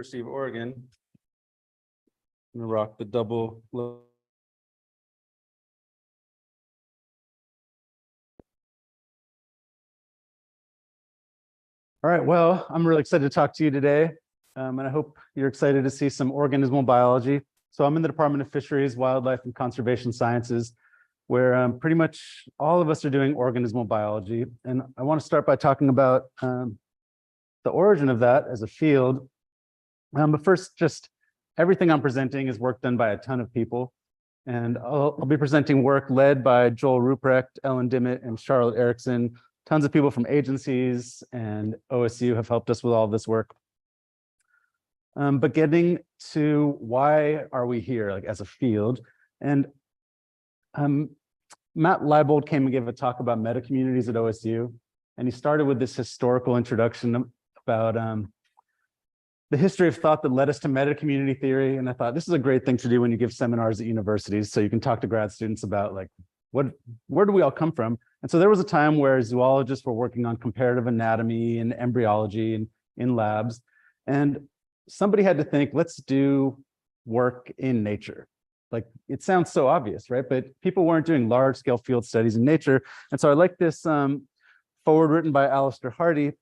University of Oregon. I'm gonna rock the double. All right, well, I'm really excited to talk to you today, and I hope you're excited to see some organismal biology. So I'm in the Department of Fisheries, Wildlife, and Conservation Sciences, where pretty much all of us are doing organismal biology. And I want to start by talking about the origin of that as a field. But first, just everything I'm presenting is work done by a ton of people. And I'll be presenting work led by Joel Ruprecht, Ellen Dimmitt, and Charlotte Erickson. Tons of people from agencies and OSU have helped us with all this work. But getting to why are we here, like as a field? And Matt Leibold came and gave a talk about meta communities at OSU, and he started with this historical introduction about the history of thought that led us to meta community theory. And I thought this is a great thing to do when you give seminars at universities, so you can talk to grad students about like where do we all come from? And so there was a time where zoologists were working on comparative anatomy and embryology and in labs, and somebody had to think, let's do work in nature. Like, it sounds so obvious, right? But people weren't doing large scale field studies in nature. And so I like this forward written by Alistair Hardy.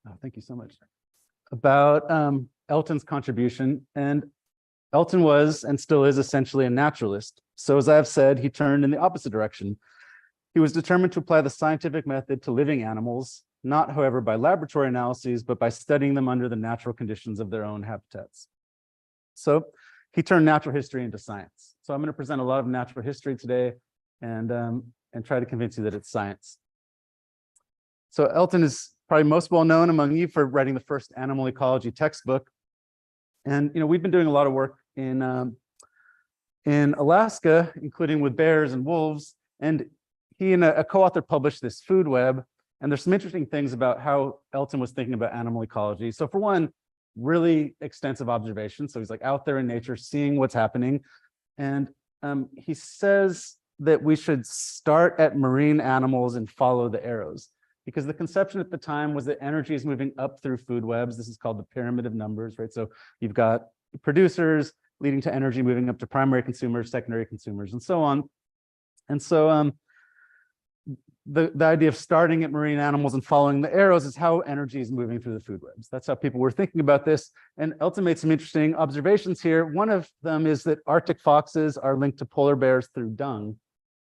Oh, thank you so much. About Elton's contribution. And Elton was and still is essentially a naturalist. So as I've said, he turned in the opposite direction. He was determined to apply the scientific method to living animals, not, however, by laboratory analyses, but by studying them under the natural conditions of their own habitats. So he turned natural history into science. So I'm going to present a lot of natural history today and try to convince you that it's science. So Elton is probably most well known among you for writing the first animal ecology textbook. And we've been doing a lot of work in Alaska, including with bears and wolves. And he and a co-author published this food web. And there's some interesting things about how Elton was thinking about animal ecology. So for one, really extensive observation. So he's like out there in nature, seeing what's happening. And he says that we should start at marine animals and follow the arrows, because the conception at the time was that energy is moving up through food webs. This is called the pyramid of numbers, right? So you've got producers leading to energy moving up to primary consumers, secondary consumers, and so on. And so the idea of starting at marine animals and following the arrows is how energy is moving through the food webs. That's how people were thinking about this. And Elton made some interesting observations here. One of them is that Arctic foxes are linked to polar bears through dung,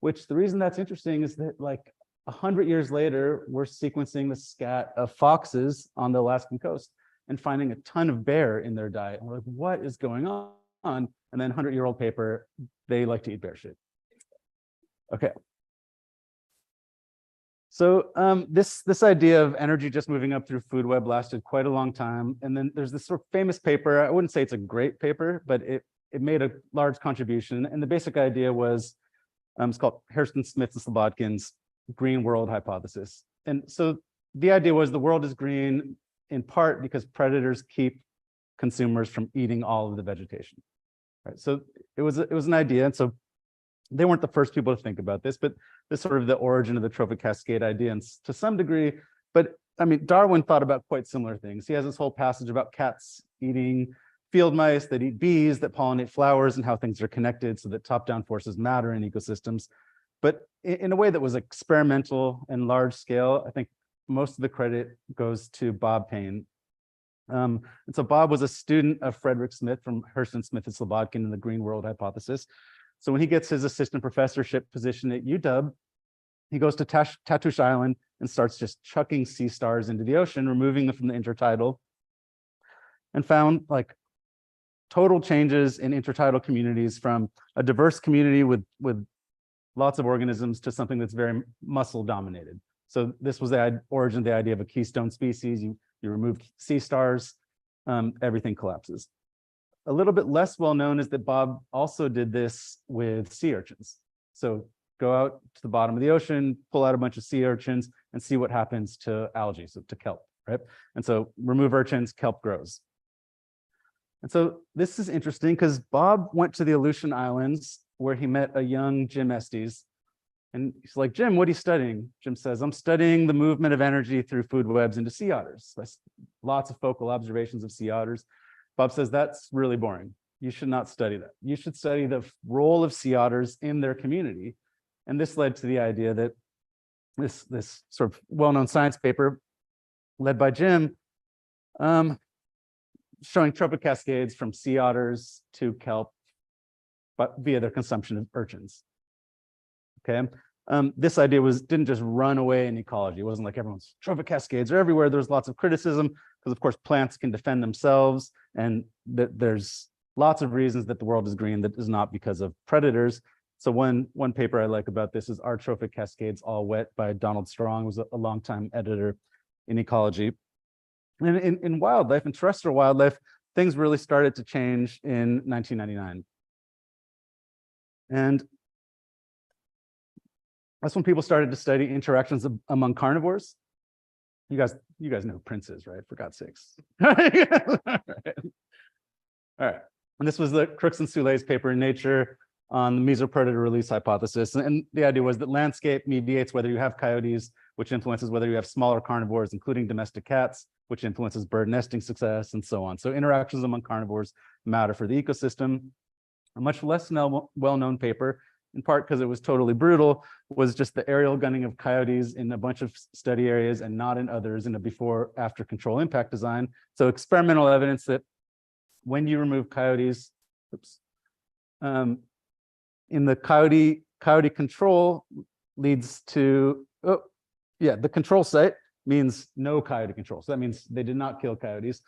which the reason that's interesting is that like 100 years later, we're sequencing the scat of foxes on the Alaskan coast and finding a ton of bear in their diet. And we're like, what is going on? And then 100-year-old paper, they like to eat bear shit. Okay. So this idea of energy just moving up through food web lasted quite a long time. And then there's this sort of famous paper. I wouldn't say it's a great paper, but it made a large contribution. And the basic idea was, it's called Hairston, Smith, and Slobodkin's green world hypothesis. And so the idea was the world is green in part because predators keep consumers from eating all of the vegetation. Right? So it was an idea. And so they weren't the first people to think about this, but this sort of the origin of the trophic cascade idea, and to some degree. But I mean, Darwin thought about quite similar things. He has this whole passage about cats eating field mice that eat bees that pollinate flowers and how things are connected so that top-down forces matter in ecosystems. But in a way that was experimental and large scale. I think most of the credit goes to Bob Payne. And so Bob was a student of Frederick Smith from Hairston, Smith, and Slobodkin in the green world hypothesis. So when he gets his assistant professorship position at UW, he goes to Tatoosh Island and starts just chucking sea stars into the ocean, removing them from the intertidal, and found like total changes in intertidal communities from a diverse community with lots of organisms to something that's very mussel dominated. So this was the origin of the idea of a keystone species. You remove sea stars, everything collapses. A little bit less well known is that Bob also did this with sea urchins. So go out to the bottom of the ocean, pull out a bunch of sea urchins, and see what happens to algae, so to kelp, right? And so remove urchins, kelp grows. And so this is interesting because Bob went to the Aleutian Islands where he met a young Jim Estes. And he's like, Jim, what are you studying? Jim says, I'm studying the movement of energy through food webs into sea otters. That's lots of focal observations of sea otters. Bob says that's really boring. You should not study that. You should study the role of sea otters in their community. And this led to the idea that this sort of well-known science paper led by Jim, showing trophic cascades from sea otters to kelp, but via their consumption of urchins. Okay, this idea didn't just run away in ecology. It wasn't like everyone's trophic cascades are everywhere. There's lots of criticism because, of course, plants can defend themselves, and there's lots of reasons that the world is green that is not because of predators. So one paper I like about this is Are Trophic Cascades All Wet by Donald Strong, who was a longtime editor in ecology. And in wildlife, in terrestrial wildlife, things really started to change in 1999. And that's when people started to study interactions among carnivores. You guys know who Prince is, right? For God's sakes. All right. And this was the Crooks and Soule's paper in Nature on the mesopredator release hypothesis. And the idea was that landscape mediates whether you have coyotes, which influences whether you have smaller carnivores, including domestic cats, which influences bird nesting success, and so on. So interactions among carnivores matter for the ecosystem. A much less well-known paper, in part because it was totally brutal, was just the aerial gunning of coyotes in a bunch of study areas and not in others in a before-after control impact design. So experimental evidence that when you remove coyotes, in the coyote control leads to, the control site means no coyote control. So that means they did not kill coyotes.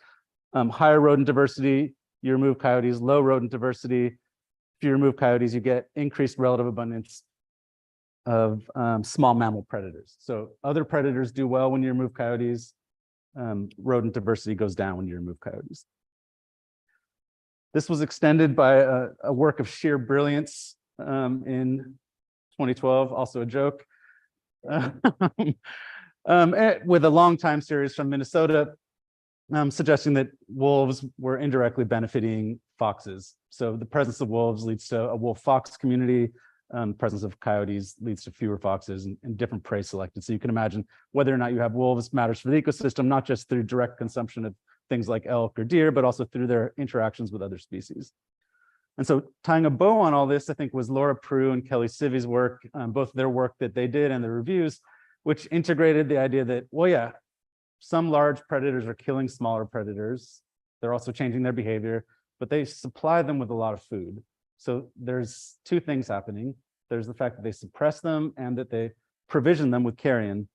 Higher rodent diversity, you remove coyotes. Low rodent diversity, if you remove coyotes, you get increased relative abundance of small mammal predators. So other predators do well when you remove coyotes. Rodent diversity goes down when you remove coyotes. This was extended by a work of sheer brilliance in 2012, also a joke, with a long time series from Minnesota suggesting that wolves were indirectly benefiting foxes. So the presence of wolves leads to a wolf-fox community. Presence of coyotes leads to fewer foxes and different prey selected. So you can imagine whether or not you have wolves matters for the ecosystem, not just through direct consumption of things like elk or deer, but also through their interactions with other species. And so tying a bow on all this, I think, was Laura Prue and Kelly Civi's work, both their work that they did and the reviews, which integrated the idea that, well, yeah, some large predators are killing smaller predators. They're also changing their behavior, but they supply them with a lot of food. So there's two things happening. There's the fact that they suppress them and that they provision them with carrion.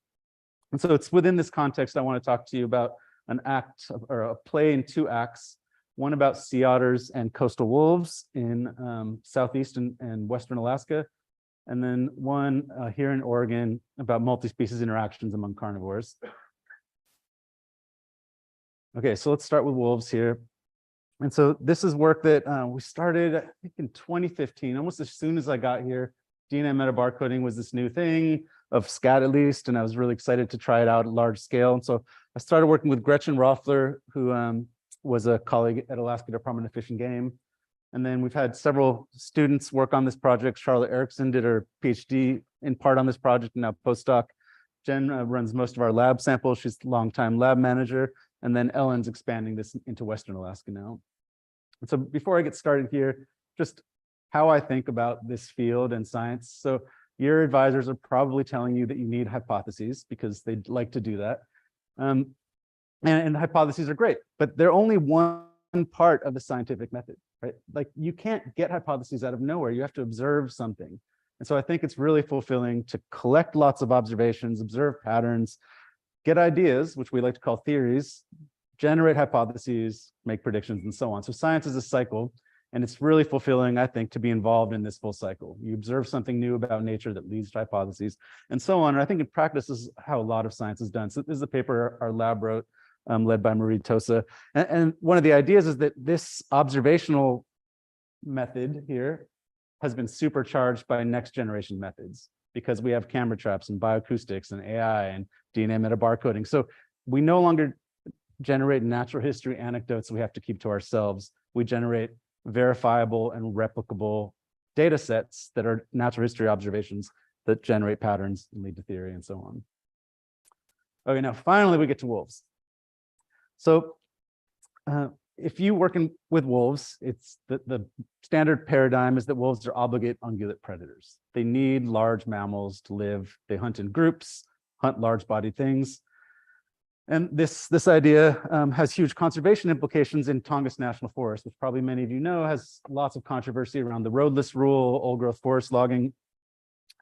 And so it's within this context I want to talk to you about an act or a play in two acts, one about sea otters and coastal wolves in Southeast and Western Alaska, and then one here in Oregon about multi-species interactions among carnivores. Okay, so let's start with wolves here. And so this is work that we started, I think, in 2015, almost as soon as I got here. DNA metabarcoding was this new thing, of SCAT at least, and I was really excited to try it out at large scale. And so I started working with Gretchen Roffler, who was a colleague at Alaska Department of Fish and Game. And then we've had several students work on this project. Charlotte Erickson did her PhD in part on this project, and now postdoc. Jen runs most of our lab samples. She's a longtime lab manager. And then Ellen's expanding this into Western Alaska now. And so before I get started here, just how I think about this field and science. So your advisors are probably telling you that you need hypotheses because they'd like to do that. And hypotheses are great, but they're only one part of the scientific method, right? Like you can't get hypotheses out of nowhere. You have to observe something. And so I think it's really fulfilling to collect lots of observations, observe patterns, get ideas, which we like to call theories, generate hypotheses, make predictions, and so on. So science is a cycle, and it's really fulfilling, I think, to be involved in this full cycle. You observe something new about nature that leads to hypotheses, and so on. And I think in practice, this is how a lot of science is done. So this is a paper our lab wrote, led by Marie Tosa. And one of the ideas is that this observational method here has been supercharged by next generation methods, because we have camera traps and bioacoustics and AI and DNA metabarcoding. So we no longer generate natural history anecdotes we have to keep to ourselves. We generate verifiable and replicable data sets that are natural history observations that generate patterns and lead to theory and so on. Okay, now finally we get to wolves. So if you working with wolves, it's the standard paradigm is that wolves are obligate ungulate predators. They need large mammals to live. They hunt in groups, hunt large-bodied things. And this idea has huge conservation implications in Tongass National Forest, which probably many of you know has lots of controversy around the roadless rule, old-growth forest logging.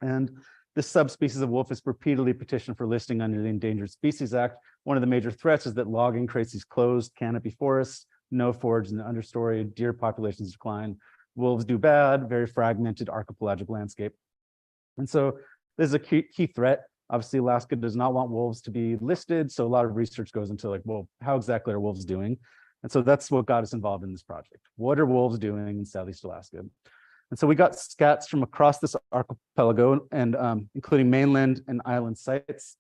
And this subspecies of wolf is repeatedly petitioned for listing under the Endangered Species Act. One of the major threats is that logging creates these closed canopy forests, no forage in the understory, deer populations decline, wolves do bad, very fragmented archipelagic landscape. And so this is a key threat. Obviously, Alaska does not want wolves to be listed, so a lot of research goes into like, well, how exactly are wolves doing? And so that's what got us involved in this project. What are wolves doing in Southeast Alaska? And so we got scats from across this archipelago, and including mainland and island sites.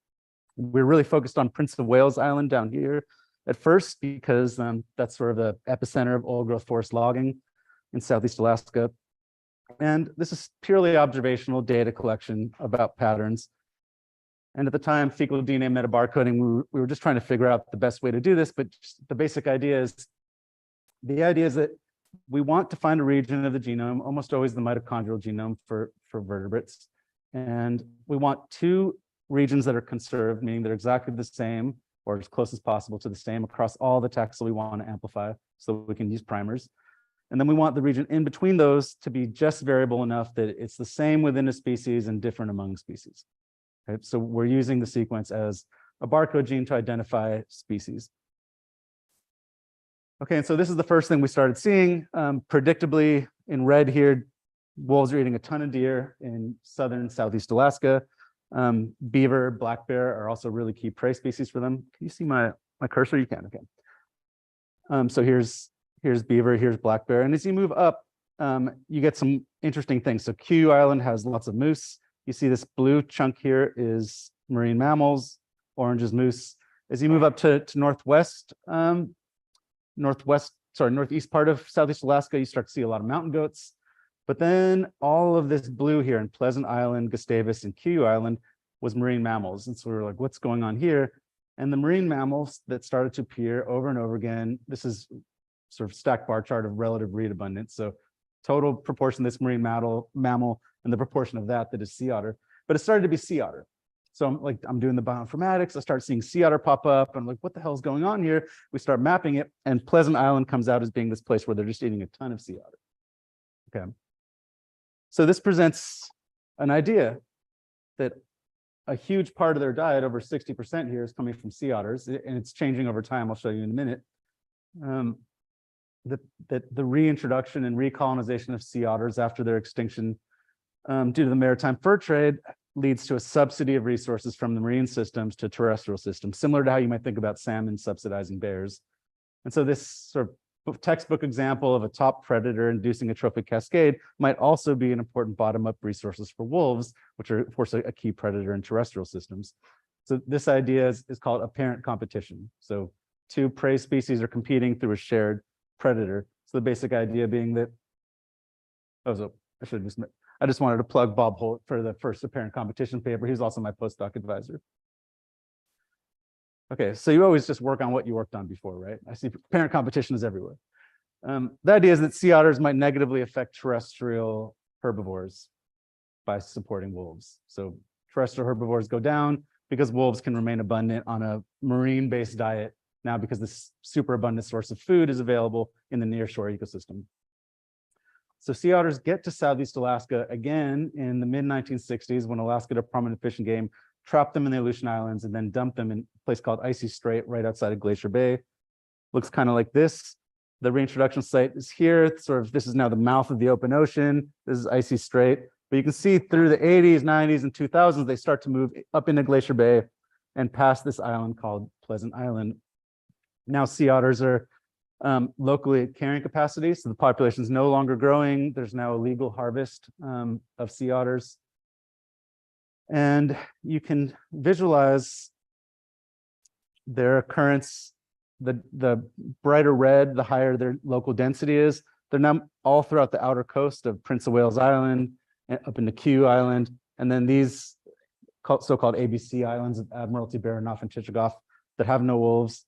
We're really focused on Prince of Wales Island down here at first, because that's sort of the epicenter of old-growth forest logging in Southeast Alaska. And this is purely observational data collection about patterns. And at the time, fecal DNA metabarcoding, we were just trying to figure out the best way to do this, but the basic idea is, that we want to find a region of the genome, almost always the mitochondrial genome for vertebrates. And we want two regions that are conserved, meaning they're exactly the same or as close as possible to the same across all the taxa we want to amplify so we can use primers. And then we want the region in between those to be just variable enough that it's the same within a species and different among species. Okay, so we're using the sequence as a barcode gene to identify species. Okay, and so this is the first thing we started seeing. Predictably, in red here, wolves are eating a ton of deer in southern Southeast Alaska. Beaver, black bear are also really key prey species for them. Can you see my cursor? You can, okay. So here's beaver, here's black bear. And as you move up, you get some interesting things. So Q Island has lots of moose. You see this blue chunk here is marine mammals, orange is moose. As you move up to northeast part of Southeast Alaska, you start to see a lot of mountain goats. But then all of this blue here in Pleasant Island, Gustavus, and Q Island was marine mammals. And so we were like, what's going on here? And the marine mammals that started to appear over and over again, this is sort of stacked bar chart of relative breed abundance. So total proportion of this marine mammal and the proportion of that is sea otter. But it started to be sea otter. So I'm doing the bioinformatics. I start seeing sea otter pop up. I'm like, what the hell is going on here? We start mapping it, and Pleasant Island comes out as being this place where they're just eating a ton of sea otter. Okay. So this presents an idea that a huge part of their diet, over 60% here, is coming from sea otters, and it's changing over time. I'll show you in a minute. That the reintroduction and recolonization of sea otters after their extinction due to the maritime fur trade leads to a subsidy of resources from the marine systems to terrestrial systems, similar to how you might think about salmon subsidizing bears. And so this sort of textbook example of a top predator inducing a trophic cascade might also be an important bottom-up resources for wolves, which are, of course, a key predator in terrestrial systems. So this idea is called apparent competition. So two prey species are competing through a shared predator. So the basic idea being that, I just wanted to plug Bob Holt for the first apparent competition paper. He's also my postdoc advisor. Okay, so you always just work on what you worked on before, right? I see apparent competition is everywhere. The idea is that sea otters might negatively affect terrestrial herbivores by supporting wolves. So terrestrial herbivores go down because wolves can remain abundant on a marine-based diet now because this super abundant source of food is available in the nearshore ecosystem. So sea otters get to Southeast Alaska again in the mid-1960s when Alaska Department of Fish and Game trapped them in the Aleutian Islands and then dumped them in a place called Icy Strait right outside of Glacier Bay. Looks kind of like this. The reintroduction site is here. This is now the mouth of the open ocean. This is Icy Strait. But you can see through the 80s, 90s, and 2000s, they start to move up into Glacier Bay and past this island called Pleasant Island. Now sea otters are locally at carrying capacity, so the population is no longer growing. There's now a legal harvest of sea otters. And you can visualize their occurrence. The brighter red, the higher their local density is. They're now all throughout the outer coast of Prince of Wales Island, and up into Q Island, and then these so-called ABC islands of Admiralty, Baranof, and Chichagof that have no wolves.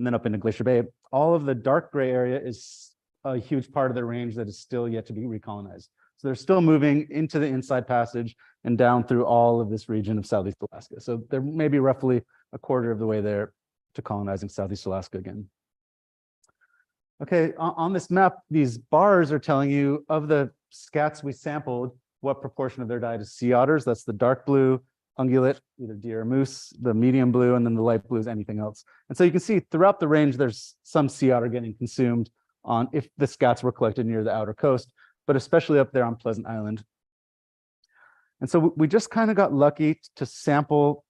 and then up into Glacier Bay. All of the dark gray area is a huge part of the range that is still yet to be recolonized. So they're still moving into the Inside Passage and down through all of this region of Southeast Alaska. So they're maybe roughly a quarter of the way there to colonizing Southeast Alaska again. Okay, on this map, these bars are telling you of the scats we sampled, what proportion of their diet is sea otters. That's the dark blue, ungulate, either deer or moose, the medium blue, and then the light blue is anything else. And so you can see throughout the range, there's some sea otter getting consumed on if the scats were collected near the outer coast, but especially up there on Pleasant Island. And so we just kind of got lucky to sample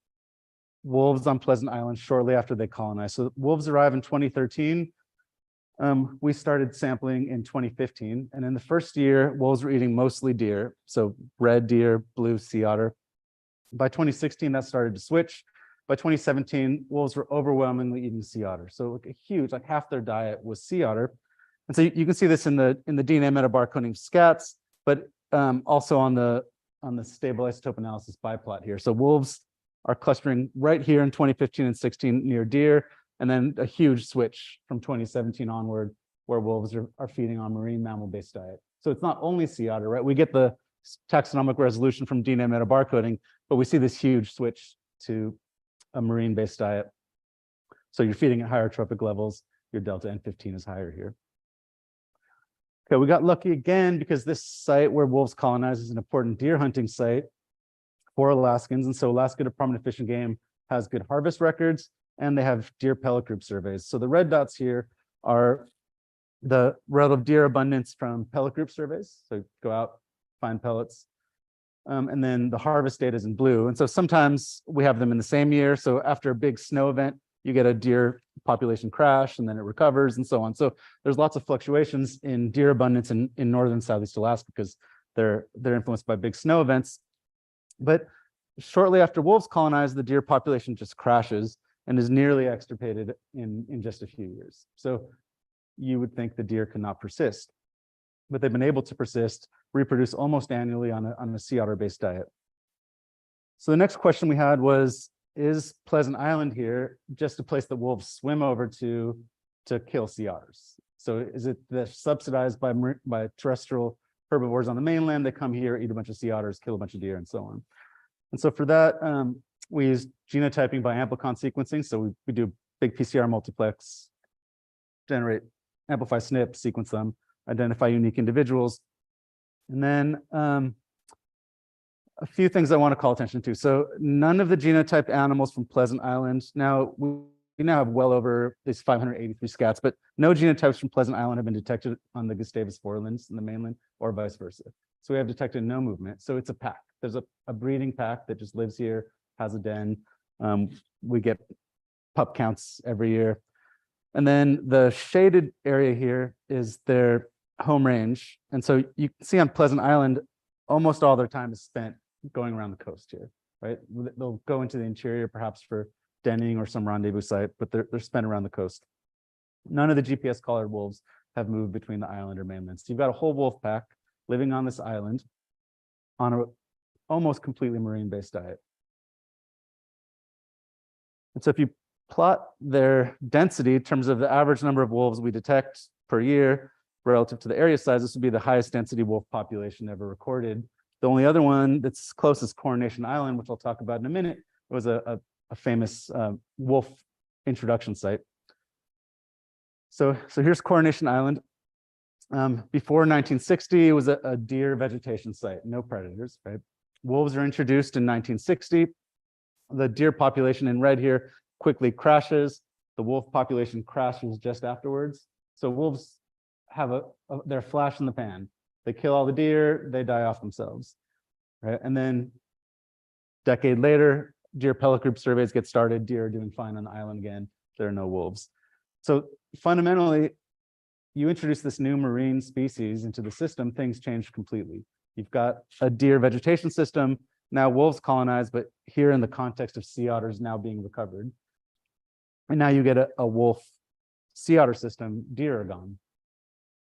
wolves on Pleasant Island shortly after they colonized. So wolves arrived in 2013. We started sampling in 2015. And in the first year, wolves were eating mostly deer. So red deer, blue sea otter. By 2016, that started to switch. By 2017, wolves were overwhelmingly eating sea otter. So like a huge, like half their diet was sea otter. And so you can see this in the DNA metabarcoding scats, but also on the stable isotope analysis biplot here. So wolves are clustering right here in 2015 and 16 near deer, and then a huge switch from 2017 onward where wolves are feeding on marine mammal-based diet. So it's not only sea otter, right? We get the taxonomic resolution from DNA metabarcoding, but we see this huge switch to a marine-based diet. So you're feeding at higher trophic levels, your delta N15 is higher here. Okay, we got lucky again because this site where wolves colonize is an important deer hunting site for Alaskans. And so Alaska Department of Fish and Game has good harvest records and they have deer pellet group surveys. So the red dots here are the relative deer abundance from pellet group surveys. So go out, find pellets. And then the harvest data is in blue. And so sometimes we have them in the same year. So after a big snow event, you get a deer population crash and then it recovers and so on. So there's lots of fluctuations in deer abundance in northern Southeast Alaska because they're influenced by big snow events. But shortly after wolves colonize, the deer population just crashes and is nearly extirpated in just a few years. So you would think the deer cannot persist, but they've been able to persist, reproduce almost annually on a sea otter-based diet. So the next question we had was, is Pleasant Island here just a place that wolves swim over to kill sea otters? So is it subsidized by terrestrial herbivores on the mainland? They come here, eat a bunch of sea otters, kill a bunch of deer, and so on. And so for that, we use genotyping by amplicon sequencing. So we do big PCR multiplex, generate, amplify SNP, sequence them, identify unique individuals. And then a few things I want to call attention to. So none of the genotyped animals from Pleasant Island. Now, we now have well over these 583 scats, but no genotypes from Pleasant Island have been detected on the Gustavus forelands in the mainland or vice versa. So we have detected no movement. So it's a pack. There's a breeding pack that just lives here, has a den. We get pup counts every year. And then the shaded area here is their home range. And so you can see on Pleasant Island, almost all their time is spent going around the coast here, right? They'll go into the interior perhaps for denning or some rendezvous site, but they're spent around the coast. None of the GPS collared wolves have moved between the island or mainland. So you've got a whole wolf pack living on this island on a almost completely marine-based diet. And so if you plot their density in terms of the average number of wolves we detect per year relative to the area size, this would be the highest density wolf population ever recorded. The only other one that's close is Coronation Island, which I'll talk about in a minute. It was a famous wolf introduction site. So here's Coronation Island. Before 1960, it was a deer vegetation site, no predators, right? Wolves are introduced in 1960. The deer population in red here quickly crashes. The wolf population crashes just afterwards. So wolves have their flash in the pan. They kill all the deer, they die off themselves, right? And then a decade later, deer pellet group surveys get started. Deer are doing fine on the island again. There are no wolves. So fundamentally, you introduce this new marine species into the system, things change completely. You've got a deer vegetation system. Now wolves colonize, but here in the context of sea otters now being recovered. And now you get a wolf sea otter system, deer are gone.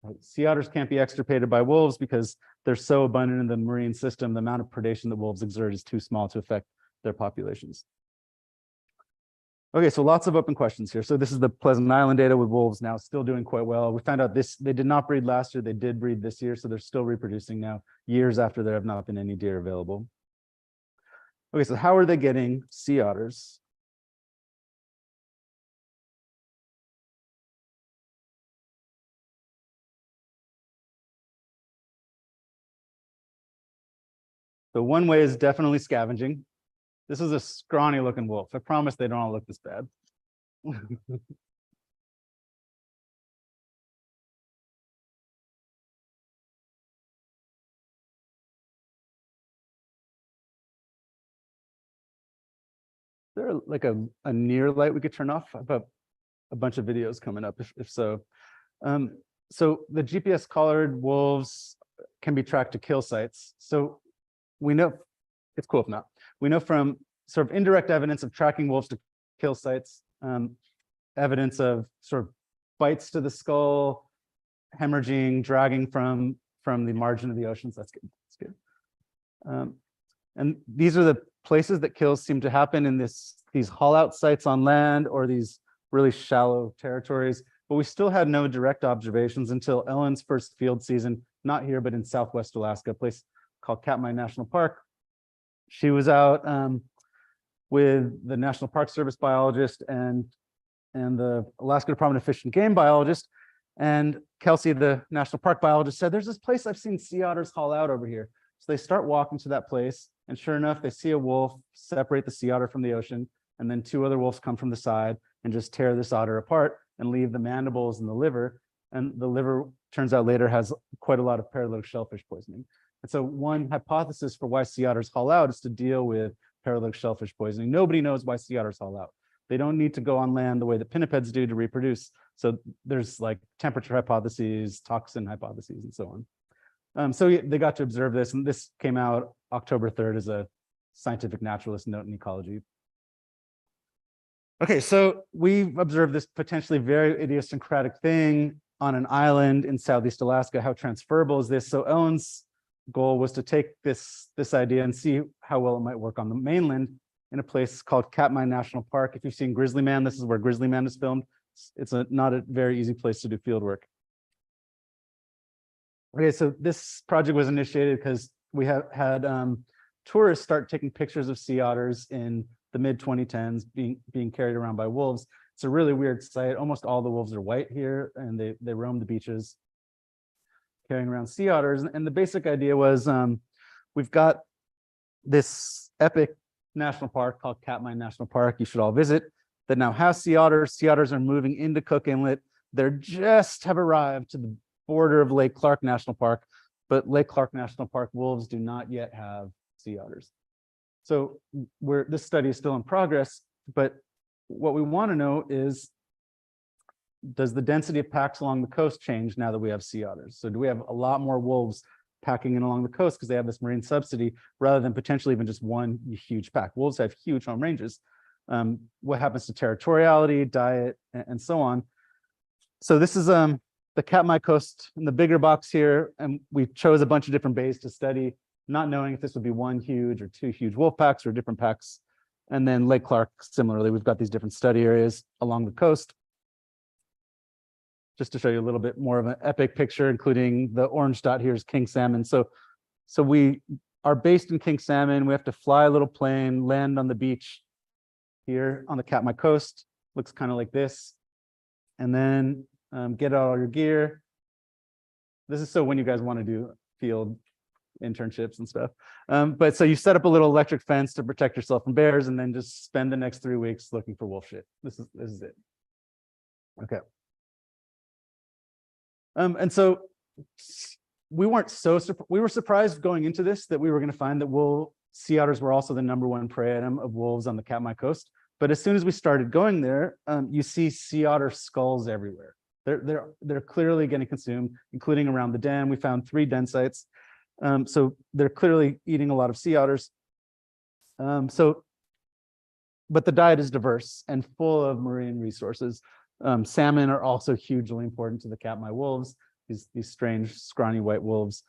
Right? Sea otters can't be extirpated by wolves because they're so abundant in the marine system. The amount of predation that wolves exert is too small to affect their populations. Okay, so lots of open questions here. So this is the Pleasant Island data with wolves now still doing quite well. We found out they did not breed last year, they did breed this year, so they're still reproducing now, years after there have not been any deer available. Okay, so how are they getting sea otters? So one way is definitely scavenging. This is a scrawny looking wolf. I promise they don't all look this bad. There like a near light we could turn off? I have a bunch of videos coming up if so. So the GPS collared wolves can be tracked to kill sites. So we know, it's cool if not, we know from sort of indirect evidence of tracking wolves to kill sites, evidence of sort of bites to the skull, hemorrhaging, dragging from the margin of the oceans. That's good. That's good. And these are the places that kills seem to happen in these haul out sites on land or these really shallow territories. But we still had no direct observations until Ellen's first field season, not here, but in Southwest Alaska, a place called Katmai National Park. She was out with the National Park Service biologist and the Alaska Department of Fish and Game biologist. And Kelsey, the national park biologist, said, there's this place I've seen sea otters haul out over here. So they start walking to that place. And sure enough, they see a wolf separate the sea otter from the ocean. And then two other wolves come from the side and just tear this otter apart and leave the mandibles and the liver. And the liver, turns out later, has quite a lot of paralytic shellfish poisoning. And so one hypothesis for why sea otters haul out is to deal with paralytic shellfish poisoning. Nobody knows why sea otters haul out. They don't need to go on land the way that pinnipeds do to reproduce. So there's like temperature hypotheses, toxin hypotheses, and so on. So they got to observe this, and this came out October 3rd as a scientific naturalist note in ecology. Okay, so we've observed this potentially very idiosyncratic thing on an island in Southeast Alaska. How transferable is this? So Ellen's goal was to take this idea and see how well it might work on the mainland in a place called Katmai National Park. If you've seen Grizzly Man, this is where Grizzly Man is filmed. It's not a very easy place to do field work. Okay, so this project was initiated because we had tourists start taking pictures of sea otters in the mid-2010s being carried around by wolves. It's a really weird sight. Almost all the wolves are white here, and they roam the beaches carrying around sea otters. And the basic idea was we've got this epic national park called Katmai National Park. You should all visit. That now has sea otters. Sea otters are moving into Cook Inlet. They just have arrived to the border of Lake Clark National Park, but Lake Clark National Park wolves do not yet have sea otters. So this study is still in progress, but what we want to know is, does the density of packs along the coast change now that we have sea otters? So do we have a lot more wolves packing in along the coast because they have this marine subsidy rather than potentially even just one huge pack? Wolves have huge home ranges. What happens to territoriality, diet, and so on? So this is the Katmai coast in the bigger box here, and we chose a bunch of different bays to study, not knowing if this would be one huge or two huge wolf packs or different packs. And then Lake Clark, similarly, we've got these different study areas along the coast. Just to show you a little bit more of an epic picture, including the orange dot here is king salmon. So we are based in king salmon. We have to fly a little plane, land on the beach here on the Katmai coast. Looks kind of like this. And then get out all your gear. This is so when you guys want to do field internships and stuff. But so you set up a little electric fence to protect yourself from bears, and then just spend the next 3 weeks looking for wolf shit. This is it. Okay. And so we were surprised going into this that we were going to find that sea otters were also the #1 prey item of wolves on the Katmai coast. But as soon as we started going there, you see sea otter skulls everywhere. They're clearly getting consumed, including around the den. We found 3 den sites. So they're clearly eating a lot of sea otters. But the diet is diverse and full of marine resources. Salmon are also hugely important to the Katmai wolves, these strange, scrawny white wolves.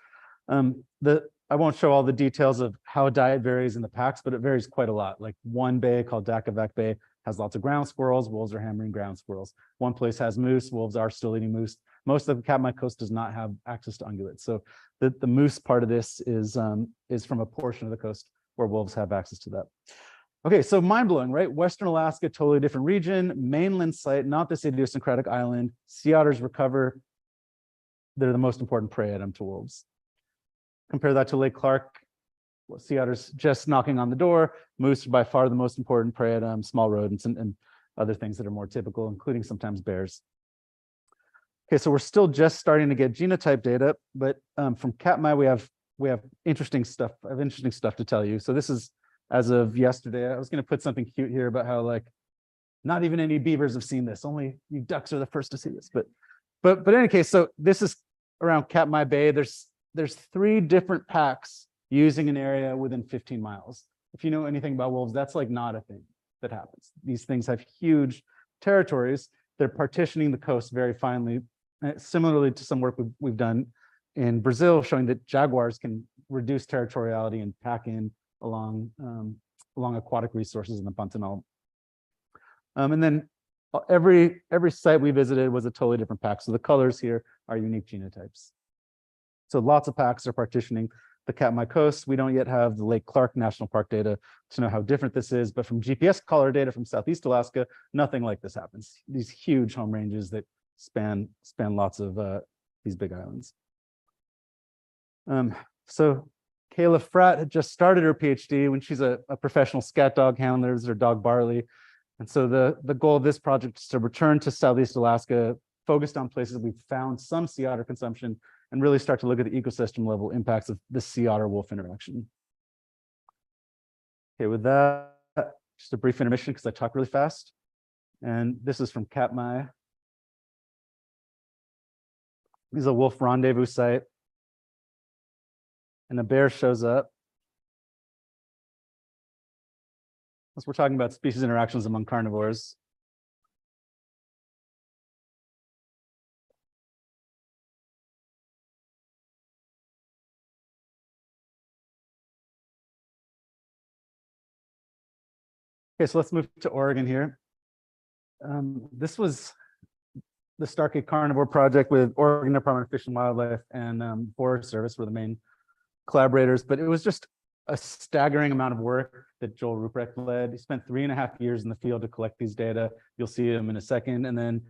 I won't show all the details of how diet varies in the packs, but it varies quite a lot. Like one bay called Dakavak Bay has lots of ground squirrels. Wolves are hammering ground squirrels. One place has moose. Wolves are still eating moose. Most of the Katmai coast does not have access to ungulates. So the moose part of this is from a portion of the coast where wolves have access to that. Okay, so mind-blowing, right? Western Alaska, totally different region, mainland site, not this idiosyncratic island. Sea otters recover. They're the most important prey item to wolves. Compare that to Lake Clark. Well, sea otters just knocking on the door. Moose are by far the most important prey item, small rodents and other things that are more typical, including sometimes bears. Okay, so we're still just starting to get genotype data, but from Katmai, we have interesting stuff. I have interesting stuff to tell you. So this is as of yesterday. I was going to put something cute here about how like not even any beavers have seen this. Only you ducks are the first to see this. But in any case, so this is around Katmai Bay. There's 3 different packs using an area within 15 miles. If you know anything about wolves, that's like not a thing that happens. These things have huge territories. They're partitioning the coast very finely, similarly to some work we've done in Brazil, showing that jaguars can reduce territoriality and pack in along aquatic resources in the Pantanal. And then every site we visited was a totally different pack. So the colors here are unique genotypes. So lots of packs are partitioning the Katmai coast. We don't yet have the Lake Clark National Park data to know how different this is, but from GPS color data from Southeast Alaska, nothing like this happens. These huge home ranges that span lots of these big islands. So Kayla Fratt had just started her PhD when she's a professional scat dog handler. This is her dog Barley. And so the goal of this project is to return to Southeast Alaska, focused on places we've found some sea otter consumption, and really start to look at the ecosystem level impacts of the sea otter wolf interaction. Okay, with that, just a brief intermission because I talk really fast. And this is from Katmai. This is a wolf rendezvous site. And a bear shows up. As we're talking about species interactions among carnivores. Okay, so let's move to Oregon here. This was the Starkey Carnivore Project with Oregon Department of Fish and Wildlife and Forest Service were the main collaborators, but it was just a staggering amount of work that Joel Ruprecht led. He spent 3.5 years in the field to collect these data. You'll see him in a second. And then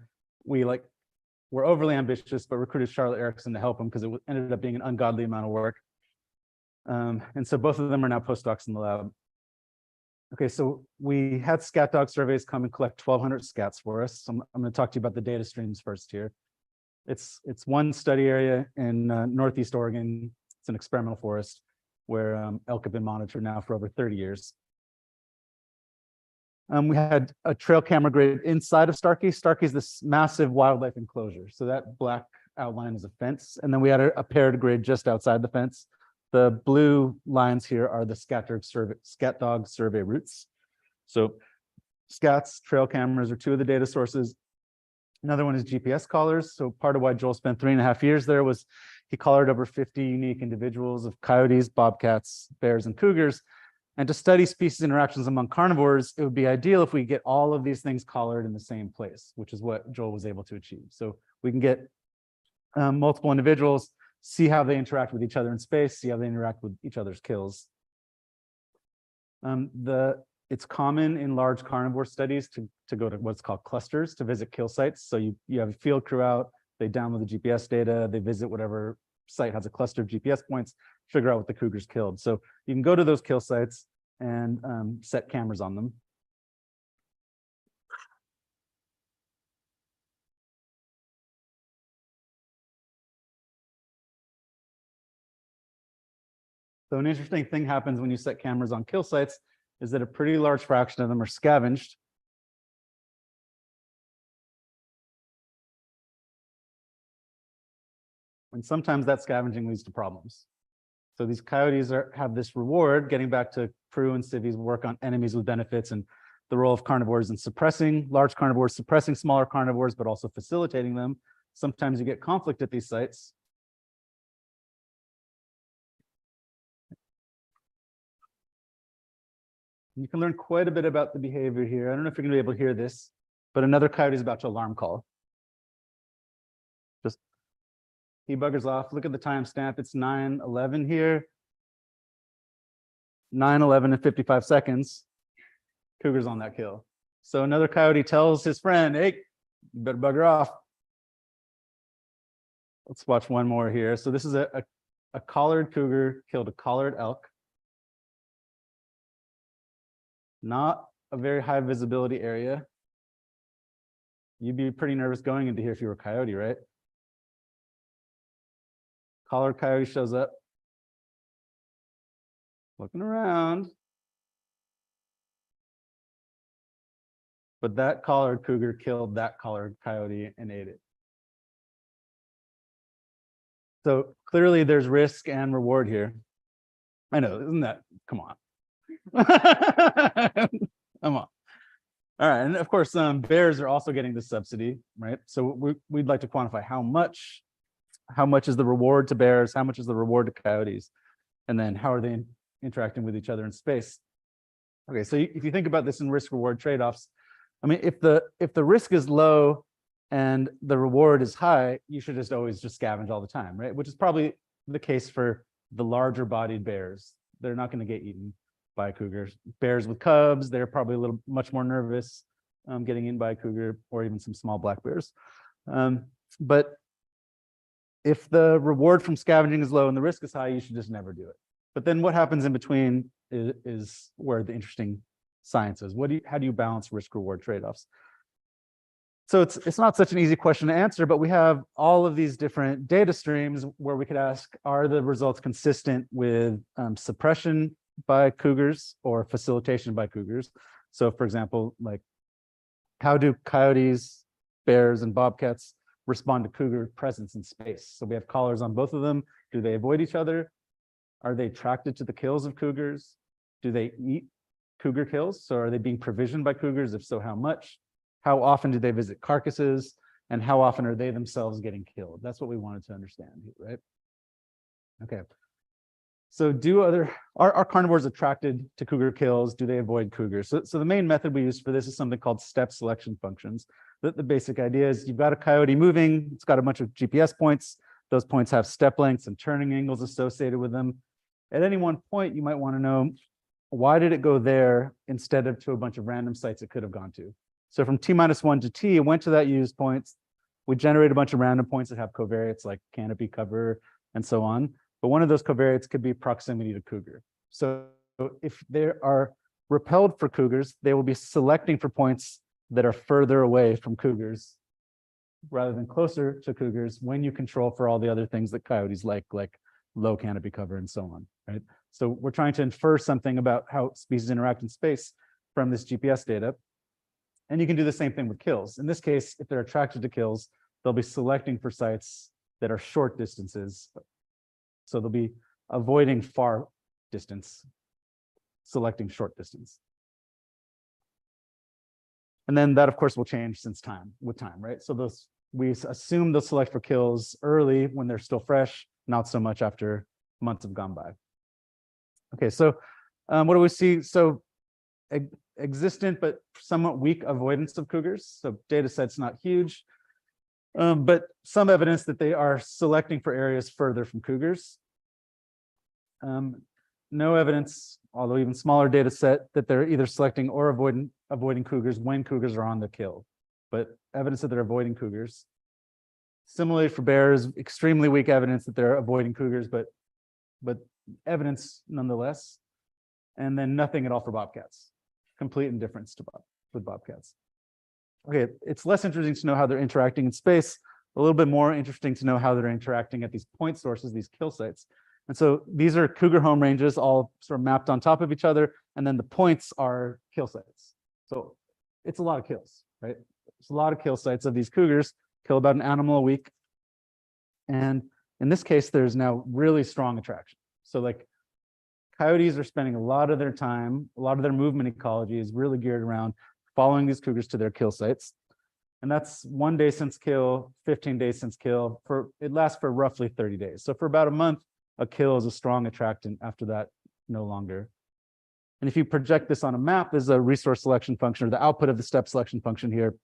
we're overly ambitious, but recruited Charlotte Erickson to help him because it ended up being an ungodly amount of work. And so both of them are now postdocs in the lab. Okay, so we had scat dog surveys come and collect 1,200 scats for us. So I'm going to talk to you about the data streams first here. It's one study area in Northeast Oregon. It's an experimental forest where elk have been monitored now for over 30 years. We had a trail camera grid inside of Starkey. Starkey is this massive wildlife enclosure. So that black outline is a fence. And then we had a paired grid just outside the fence. The blue lines here are the scat dog survey routes. So scats, trail cameras are 2 of the data sources. Another one is GPS collars. So part of why Joel spent 3.5 years there was he collared over 50 unique individuals of coyotes, bobcats, bears, and cougars. And to study species interactions among carnivores, it would be ideal if we get all of these things collared in the same place, which is what Joel was able to achieve. So we can get multiple individuals, see how they interact with each other in space, see how they interact with each other's kills. It's common in large carnivore studies to go to what's called clusters to visit kill sites. So you have a field crew out, they download the GPS data, they visit whatever site has a cluster of GPS points, figure out what the cougars killed. So you can go to those kill sites and set cameras on them. So an interesting thing happens when you set cameras on kill sites is that a pretty large fraction of them are scavenged. And sometimes that scavenging leads to problems. So these coyotes have this reward, getting back to Prue and Civi's work on enemies with benefits and the role of carnivores in suppressing large carnivores, suppressing smaller carnivores, but also facilitating them. Sometimes you get conflict at these sites. You can learn quite a bit about the behavior here. I don't know if you're gonna be able to hear this, but another coyote is about to alarm call. Just, he buggers off. Look at the timestamp. It's 9:11 here. 9:11 and 55 seconds. Cougar's on that kill. So another coyote tells his friend, hey, you better bugger off. Let's watch one more here. So this is a collared cougar killed a collared elk. Not a very high visibility area. You'd be pretty nervous going into here if you were a coyote, right? Collared coyote shows up. Looking around. But that collared cougar killed that collared coyote and ate it. So clearly there's risk and reward here. I know, isn't that, come on. Come on. All right, and of course, bears are also getting this subsidy, right? So we'd like to quantify how much is the reward to bears, how much is the reward to coyotes, and then how are they interacting with each other in space? Okay, so if you think about this in risk-reward trade-offs, I mean, if the risk is low and the reward is high, you should just always just scavenge all the time, right? Which is probably the case for the larger bodied bears. They're not going to get eaten by cougars. Bears with cubs, they're probably a little much more nervous getting eaten by a cougar, or even some small black bears. But if the reward from scavenging is low and the risk is high, you should just never do it. But then what happens in between is where the interesting science is. How do you balance risk-reward trade-offs? So it's not such an easy question to answer, but we have all of these different data streams where we could ask, are the results consistent with suppression by cougars or facilitation by cougars? So for example, like, how do coyotes, bears, and bobcats respond to cougar presence in space? So we have collars on both of them. Do they avoid each other? Are they attracted to the kills of cougars? Do they eat cougar kills? So are they being provisioned by cougars? If so, how much? How often do they visit carcasses? And how often are they themselves getting killed? That's what we wanted to understand, right? Okay. So are carnivores attracted to cougar kills? Do they avoid cougars? So the main method we use for this is something called step selection functions. The basic idea is you've got a coyote moving, it's got a bunch of GPS points. Those points have step lengths and turning angles associated with them. At any one point, you might want to know, why did it go there instead of to a bunch of random sites it could have gone to? So from t-1 to t, it went to that used points. We generate a bunch of random points that have covariates like canopy cover and so on. But one of those covariates could be proximity to cougar. So if they are repelled for cougars, they will be selecting for points that are further away from cougars rather than closer to cougars when you control for all the other things that coyotes like low canopy cover and so on, right? So we're trying to infer something about how species interact in space from this GPS data. And you can do the same thing with kills. In this case, if they're attracted to kills, they'll be selecting for sites that are short distances. So they'll be avoiding far distance, selecting short distance. And then that, of course, will change with time, right? So we assume they'll select for kills early when they're still fresh, not so much after months have gone by. Okay, so what do we see? So existent but somewhat weak avoidance of cougars. So data set's not huge, but some evidence that they are selecting for areas further from cougars. No evidence, although even smaller data set, that they're either selecting or avoiding cougars when cougars are on the kill, but evidence that they're avoiding cougars. Similarly for bears, extremely weak evidence that they're avoiding cougars, but evidence nonetheless. And then nothing at all for bobcats. Complete indifference with bobcats. Okay, it's less interesting to know how they're interacting in space, a little bit more interesting to know how they're interacting at these point sources, these kill sites. And so these are cougar home ranges all sort of mapped on top of each other, and then the points are kill sites. So it's a lot of kills, right? It's a lot of kill sites of these cougars, kill about an animal a week. And in this case, there's now really strong attraction. So like coyotes are spending a lot of their time, a lot of their movement ecology is really geared around following these cougars to their kill sites. And that's 1 day since kill, 15 days since kill. It lasts for roughly 30 days. So for about a month, a kill is a strong attractant. After that, no longer. And if you project this on a map, there's a resource selection function, or the output of the step selection function here,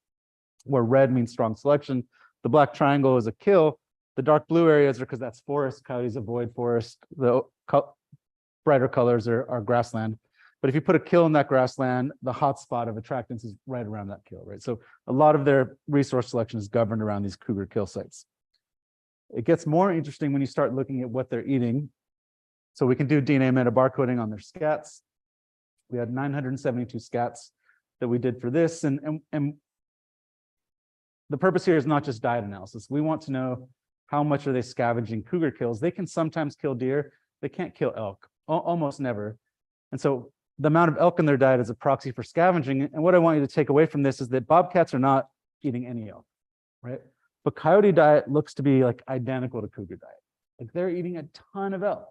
where red means strong selection. The black triangle is a kill. The dark blue areas are because that's forest. Coyotes avoid forest. The brighter colors are grassland. But if you put a kill in that grassland, the hotspot of attractants is right around that kill, right? So a lot of their resource selection is governed around these cougar kill sites. It gets more interesting when you start looking at what they're eating. So we can do DNA metabarcoding on their scats. We had 972 scats that we did for this. And the purpose here is not just diet analysis. We want to know how much are they scavenging cougar kills. They can sometimes kill deer. They can't kill elk, almost never. And so the amount of elk in their diet is a proxy for scavenging. And what I want you to take away from this is that bobcats are not eating any elk, right? But coyote diet looks to be like identical to cougar diet. Like they're eating a ton of elk.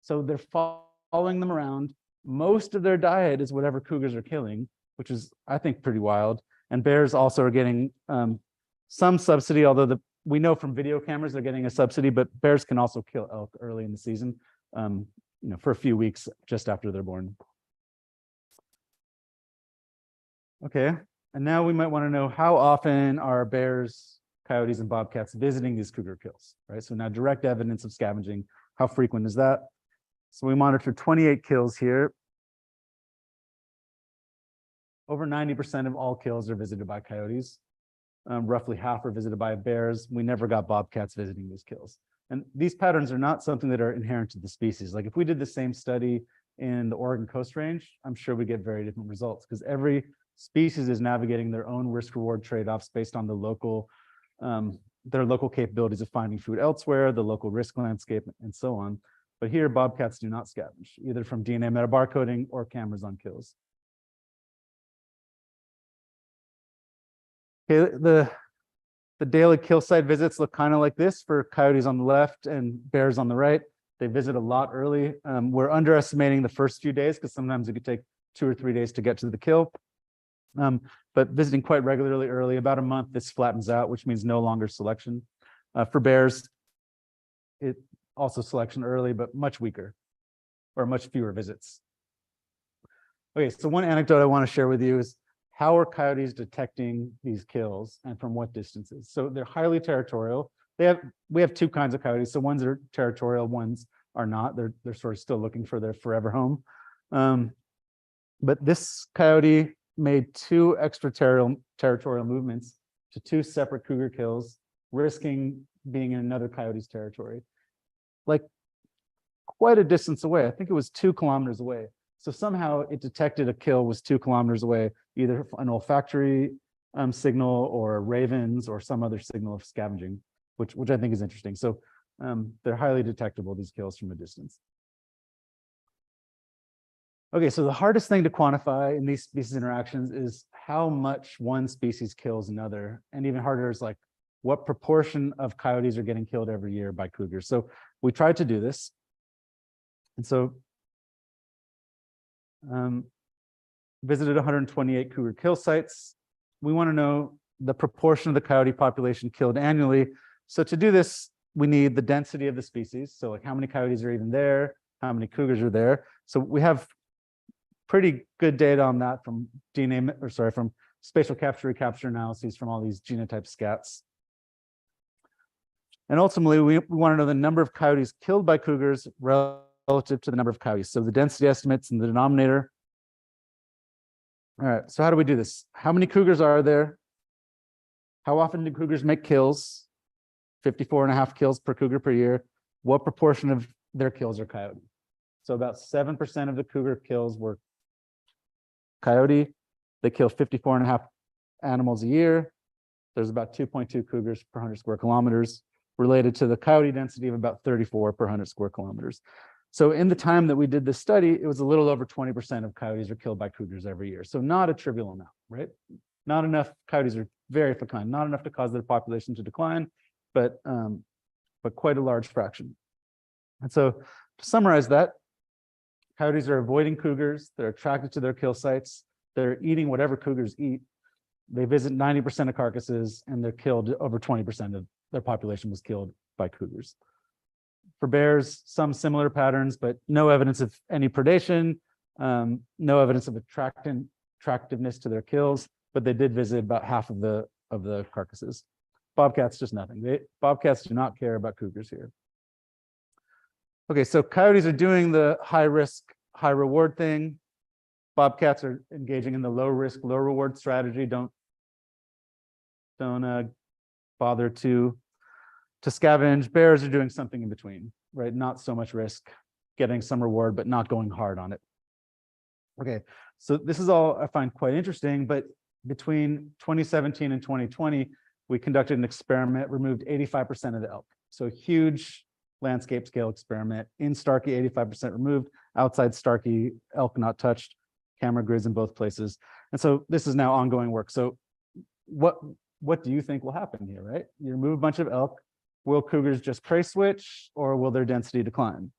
So they're following them around. Most of their diet is whatever cougars are killing, which is, I think, pretty wild. And bears also are getting some subsidy, although we know from video cameras they're getting a subsidy, but bears can also kill elk early in the season, for a few weeks just after they're born. Okay, and now we might want to know how often are bears, coyotes, and bobcats visiting these cougar kills, right? So now direct evidence of scavenging, how frequent is that? So we monitored 28 kills here. Over 90% of all kills are visited by coyotes. Roughly half are visited by bears. We never got bobcats visiting these kills. And these patterns are not something that are inherent to the species. Like if we did the same study in the Oregon Coast Range, I'm sure we get very different results because every species is navigating their own risk-reward trade-offs based on the local, their local capabilities of finding food elsewhere, the local risk landscape, and so on. But here, bobcats do not scavenge, either from DNA metabarcoding or cameras on kills. Okay, the daily kill site visits look kind of like this for coyotes on the left and bears on the right. They visit a lot early. We're underestimating the first few days because sometimes it could take 2 or 3 days to get to the kill. But visiting quite regularly early, about a month, this flattens out, which means no longer selection. For bears, it also selection early, but much weaker or much fewer visits. Okay, so one anecdote I want to share with you is how are coyotes detecting these kills and from what distances? So they're highly territorial. We have two kinds of coyotes. So ones are territorial, ones are not. They're sort of still looking for their forever home. But this coyote made 2 extraterritorial movements to 2 separate cougar kills, risking being in another coyote's territory. Like quite a distance away. I think it was 2 kilometers away. So somehow it detected a kill was 2 kilometers away, either an olfactory signal or ravens or some other signal of scavenging, which I think is interesting. So they're highly detectable, these kills from a distance. Okay, so the hardest thing to quantify in these species interactions is how much one species kills another. And even harder is like what proportion of coyotes are getting killed every year by cougars. So we tried to do this. And so visited 128 cougar kill sites. We want to know the proportion of the coyote population killed annually. So to do this, we need the density of the species. So like how many coyotes are even there, how many cougars are there. So we have pretty good data on that from from spatial capture recapture analyses from all these genotype scats. And ultimately, we want to know the number of coyotes killed by cougars relative to the number of coyotes. So the density estimates in the denominator. All right, so how do we do this? How many cougars are there? How often do cougars make kills? 54.5 kills per cougar per year. What proportion of their kills are coyote? So about 7% of the cougar kills were coyote. They kill 54.5 animals a year. There's about 2.2 cougars per 100 square kilometers, related to the coyote density of about 34 per 100 square kilometers. So in the time that we did this study, it was a little over 20% of coyotes are killed by cougars every year. So not a trivial amount, right? Not enough. Coyotes are very fecund, not enough to cause their population to decline, but quite a large fraction. And so to summarize that, coyotes are avoiding cougars. They're attracted to their kill sites. They're eating whatever cougars eat. They visit 90% of carcasses, and they're killed. Over 20% of their population was killed by cougars. For bears, some similar patterns, but no evidence of any predation, No evidence of attractiveness to their kills, but they did visit about half of the carcasses. Bobcats, just nothing. Bobcats do not care about cougars here. Okay, so coyotes are doing the high risk, high reward thing. Bobcats are engaging in the low risk, low reward strategy. Don't bother to scavenge. Bears are doing something in between, right? Not so much risk, getting some reward, but not going hard on it. Okay, so this is all I find quite interesting, but between 2017 and 2020, we conducted an experiment, removed 85% of the elk. So huge landscape scale experiment in Starkey, 85% removed, outside Starkey, elk not touched, camera grids in both places. And so this is now ongoing work. So what do you think will happen here, right? You remove a bunch of elk, will cougars just prey switch, or will their density decline?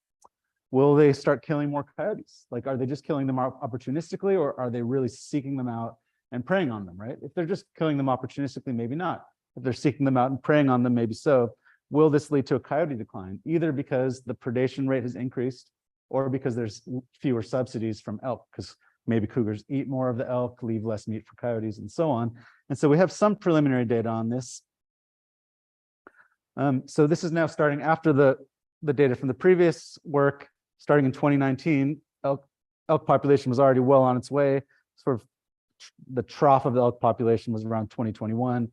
Will they start killing more coyotes? Like, are they just killing them opportunistically, or are they really seeking them out and preying on them, right? If they're just killing them opportunistically, maybe not. If they're seeking them out and preying on them, maybe so. Will this lead to a coyote decline, either because the predation rate has increased or because there's fewer subsidies from elk, because maybe cougars eat more of the elk, leave less meat for coyotes, and so on. And so we have some preliminary data on this. So this is now starting after the data from the previous work, starting in 2019. Elk population was already well on its way. Sort of the trough of the elk population was around 2021.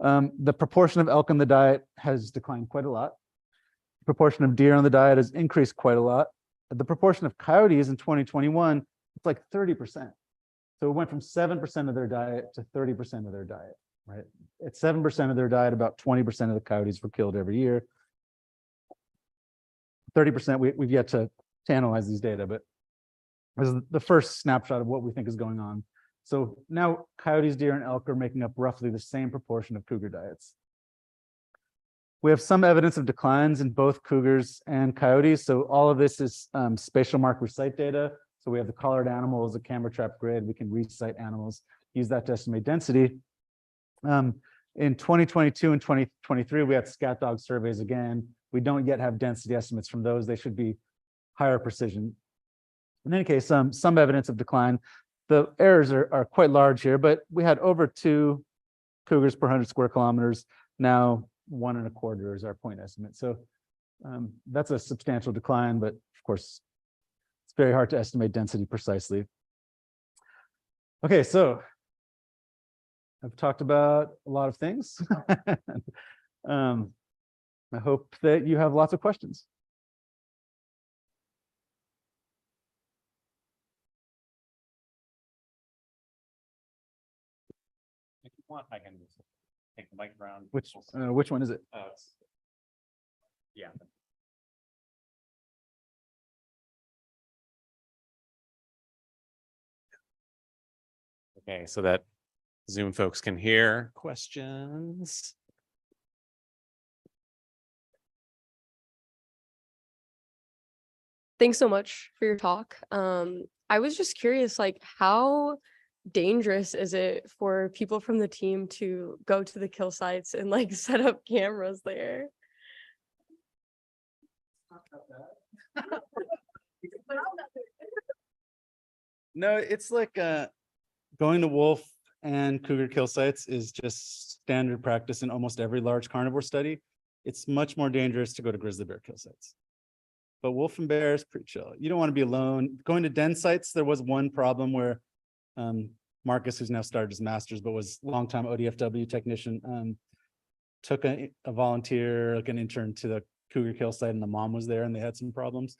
The proportion of elk in the diet has declined quite a lot. The proportion of deer on the diet has increased quite a lot. The proportion of coyotes in 2021, it's like 30%. So it went from 7% of their diet to 30% of their diet, right? At 7% of their diet, about 20% of the coyotes were killed every year. 30%, we've yet to analyze these data, but this is the first snapshot of what we think is going on. So now coyotes, deer, and elk are making up roughly the same proportion of cougar diets. We have some evidence of declines in both cougars and coyotes. So all of this is spatial marker site data. So we have the collared animals, a camera trap grid. We can re-site animals, use that to estimate density. In 2022 and 2023, we had scat dog surveys again. We don't yet have density estimates from those. They should be higher precision. In any case, some evidence of decline. The errors are quite large here, but we had over 2 cougars per 100 square kilometers. Now 1.25 is our point estimate. So that's a substantial decline, but of course, it's very hard to estimate density precisely. Okay, so I've talked about a lot of things. I hope that you have lots of questions. If you want, I can take the mic around. Which one is it? Yeah. Okay, so that Zoom folks can hear questions. Thanks so much for your talk. I was just curious, like, how dangerous is it for people from the team to go to the kill sites and like set up cameras there? No, it's like going to wolf and cougar kill sites is just standard practice in almost every large carnivore study. It's much more dangerous to go to grizzly bear kill sites. But wolf and bear is pretty chill. You don't want to be alone. Going to den sites, there was one problem where Marcus, who's now started as masters, but was longtime ODFW technician, took a volunteer, like an intern, to the cougar kill site, and the mom was there, and they had some problems.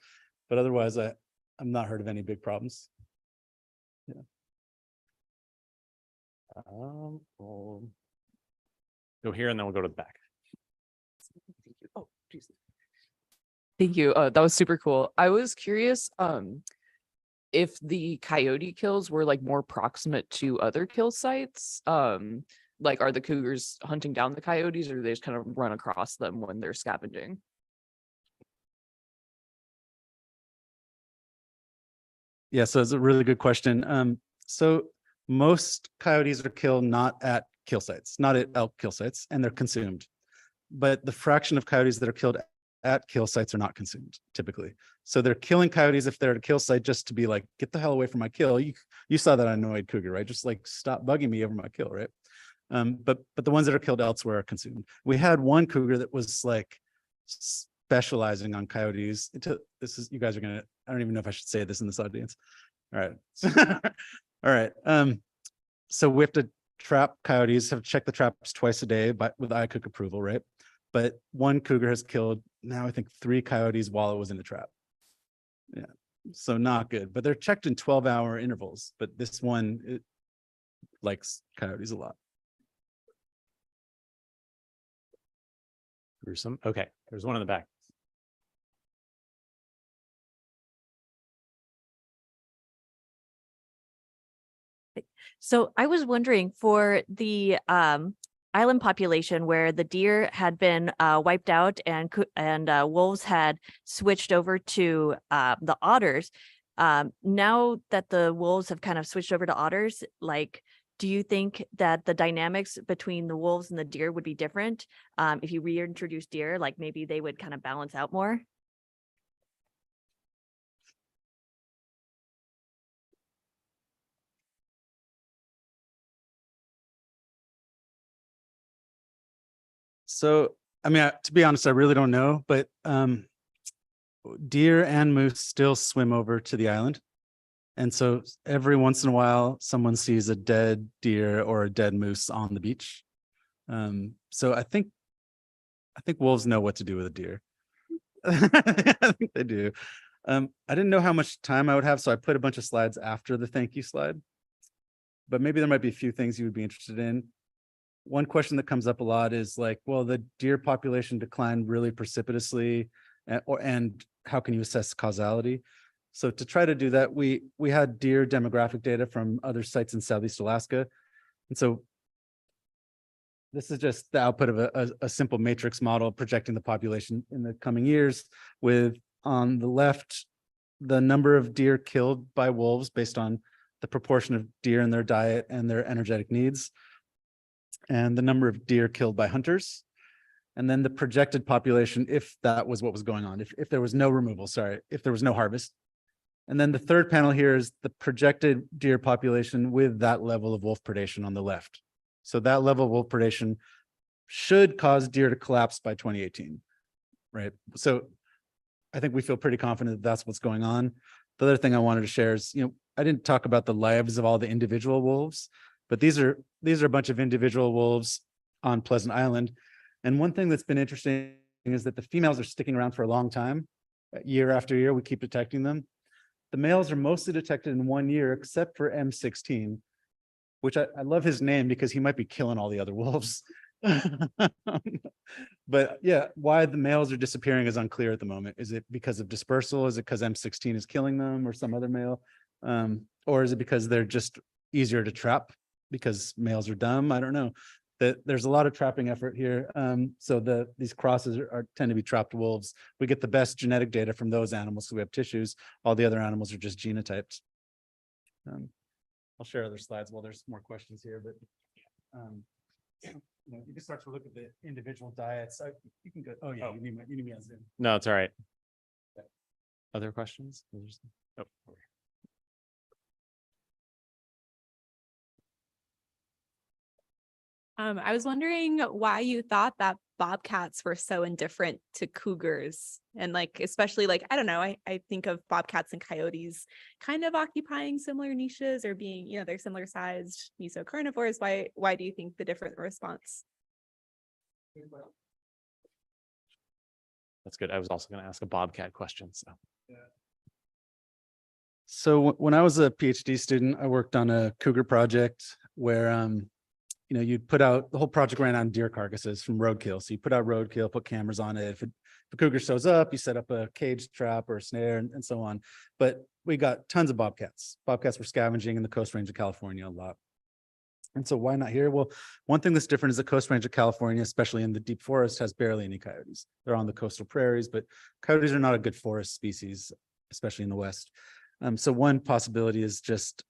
But otherwise, I've not heard of any big problems. Yeah. We'll go here, and then we'll go to the back. Oh, geez. Thank you. That was super cool. I was curious if the coyote kills were like more proximate to other kill sites. Like, are the cougars hunting down the coyotes, or do they just kind of run across them when they're scavenging? Yeah, so it's a really good question. So most coyotes are killed not at kill sites, not at elk kill sites, and they're consumed. But the fraction of coyotes that are killed at kill sites are not consumed typically. So they're killing coyotes if they're at a kill site just to be like, get the hell away from my kill. You saw that annoyed cougar, right? Just like stop bugging me over my kill, right? But the ones that are killed elsewhere are consumed. We had one cougar that was like specializing on coyotes. You guys are gonna, I don't even know if I should say this in this audience. All right. All right. So we have to trap coyotes, have to check the traps twice a day with IE2 approval, right? But one cougar has killed now, I think 3 coyotes while it was in the trap. Yeah, so not good, but they're checked in 12-hour intervals. But this one, it likes coyotes a lot. Gruesome. Okay, there's one in the back. So I was wondering for the island population where the deer had been wiped out and wolves had switched over to the otters. Now that the wolves have kind of switched over to otters, like, do you think that the dynamics between the wolves and the deer would be different if you reintroduce deer? Like maybe they would kind of balance out more? So, I mean, to be honest, I really don't know, but deer and moose still swim over to the island. And so every once in a while, someone sees a dead deer or a dead moose on the beach. So I think wolves know what to do with a deer. I think they do. I didn't know how much time I would have, so I put a bunch of slides after the thank you slide. But maybe there might be a few things you would be interested in. One question that comes up a lot is like, well, the deer population declined really precipitously, and how can you assess causality? So to try to do that, we had deer demographic data from other sites in Southeast Alaska. And so this is just the output of a simple matrix model projecting the population in the coming years, with on the left, the number of deer killed by wolves based on the proportion of deer in their diet and their energetic needs, and the number of deer killed by hunters. And then the projected population, if that was what was going on, if there was no removal, sorry, if there was no harvest. And then the third panel here is the projected deer population with that level of wolf predation on the left. So that level of wolf predation should cause deer to collapse by 2018, right? So I think we feel pretty confident that that's what's going on. The other thing I wanted to share is, I didn't talk about the lives of all the individual wolves, but these are a bunch of individual wolves on Pleasant Island. And one thing that's been interesting is that the females are sticking around for a long time. Year after year, we keep detecting them. The males are mostly detected in 1 year, except for M16, which I love his name because he might be killing all the other wolves. But yeah, why the males are disappearing is unclear at the moment. Is it because of dispersal? Is it because M16 is killing them or some other male? Or is it because they're just easier to trap because males are dumb? I don't know. There's a lot of trapping effort here. So these crosses tend to be trapped wolves. We get the best genetic data from those animals because we have tissues. All the other animals are just genotypes. I'll share other slides while there's more questions here, but you can start to look at the individual diets. You can go. Oh yeah, you need me on Zoom. No, it's all right. Other questions? Oh. I was wondering why you thought that bobcats were so indifferent to cougars, and like, especially like, I don't know, I think of bobcats and coyotes kind of occupying similar niches or being, they're similar sized meso carnivores. Why do you think the different response? That's good. I was also going to ask a bobcat question. So when I was a PhD student, I worked on a cougar project where you'd put out, the whole project ran on deer carcasses from roadkill. So you put out roadkill, put cameras on it. If a cougar shows up, you set up a cage trap or a snare and so on. But we got tons of bobcats. Bobcats were scavenging in the Coast Range of California a lot. And so why not here? Well, one thing that's different is the Coast Range of California, especially in the deep forest, has barely any coyotes. They're on the coastal prairies, but coyotes are not a good forest species, especially in the West. So one possibility is just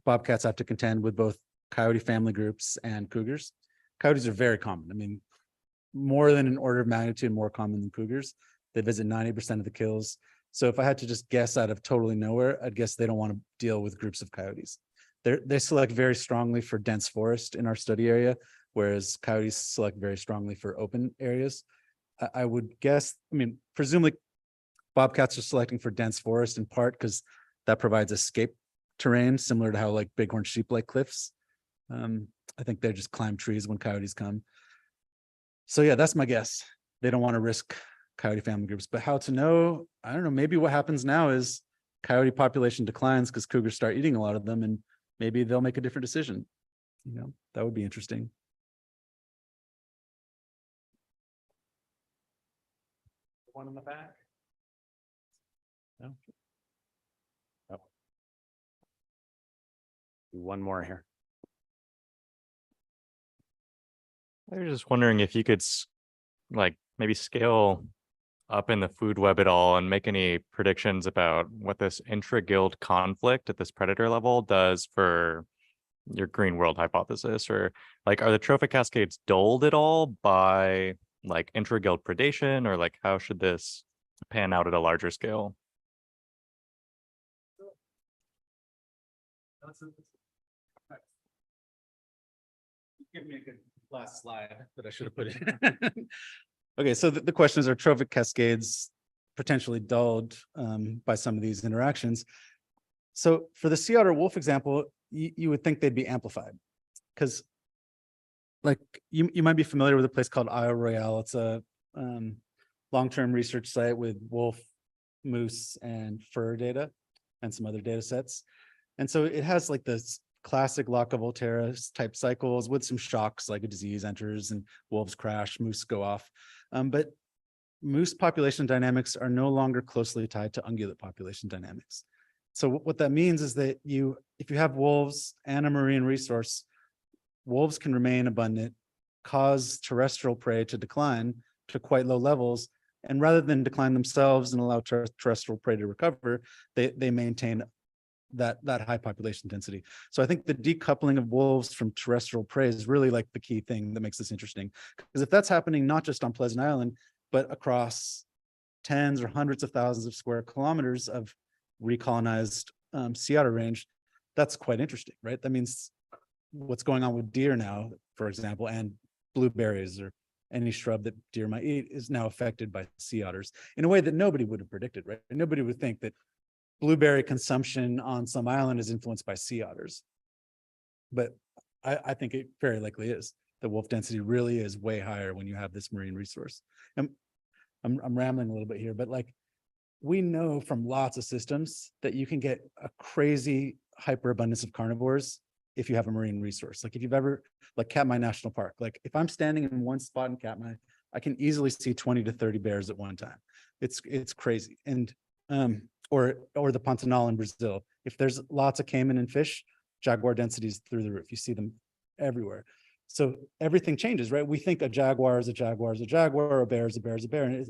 bobcats have to contend with both coyote family groups and cougars. Coyotes are very common. I mean, more than an order of magnitude more common than cougars. They visit 90% of the kills. So if I had to just guess out of totally nowhere, I'd guess they don't want to deal with groups of coyotes. They select very strongly for dense forest in our study area, whereas coyotes select very strongly for open areas. I would guess, I mean, presumably bobcats are selecting for dense forest in part because that provides escape terrain, similar to how like bighorn sheep like cliffs. I think they just climb trees when coyotes come. So yeah, that's my guess. They don't want to risk coyote family groups, but how to know? I don't know. Maybe what happens now is coyote population declines because cougars start eating a lot of them, and maybe they'll make a different decision. You know, that would be interesting. One in the back. No. Oh. One more here. I was just wondering if you could like maybe scale up in the food web at all and make any predictions about what this intra-guild conflict at this predator level does for your green world hypothesis, or like are the trophic cascades dulled at all by like intra-guild predation, or like how should this pan out at a larger scale? Give me a good last slide that I should have put in. Okay, so the question is, are trophic cascades potentially dulled by some of these interactions? So for the sea otter wolf example, you would think they'd be amplified, because like you might be familiar with a place called Isle Royale. It's a long-term research site with wolf, moose, and fur data and some other data sets. And so it has like this classic Loca Volterra type cycles with some shocks, like a disease enters and wolves crash, moose go off. But moose population dynamics are no longer closely tied to ungulate population dynamics. So what that means is that if you have wolves and a marine resource, wolves can remain abundant, cause terrestrial prey to decline to quite low levels, and rather than decline themselves and allow terrestrial prey to recover, they maintain that high population density. So I think the decoupling of wolves from terrestrial prey is really like the key thing that makes this interesting. Because if that's happening not just on Pleasant Island, but across tens or hundreds of thousands of square kilometers of recolonized sea otter range, that's quite interesting, right? That means what's going on with deer now, for example, and blueberries or any shrub that deer might eat is now affected by sea otters in a way that nobody would have predicted, right? Nobody would think that blueberry consumption on some island is influenced by sea otters. But I think it very likely is. The wolf density really is way higher when you have this marine resource. And I'm rambling a little bit here, but like we know from lots of systems that you can get a crazy hyperabundance of carnivores if you have a marine resource. Like if you've ever, like Katmai National Park, like if I'm standing in one spot in Katmai, I can easily see 20 to 30 bears at one time. It's crazy. And or the Pantanal in Brazil. If there's lots of caiman and fish, jaguar densities through the roof. You see them everywhere. So everything changes, right? We think a jaguar is a jaguar is a jaguar, a bear is a bear is a bear, and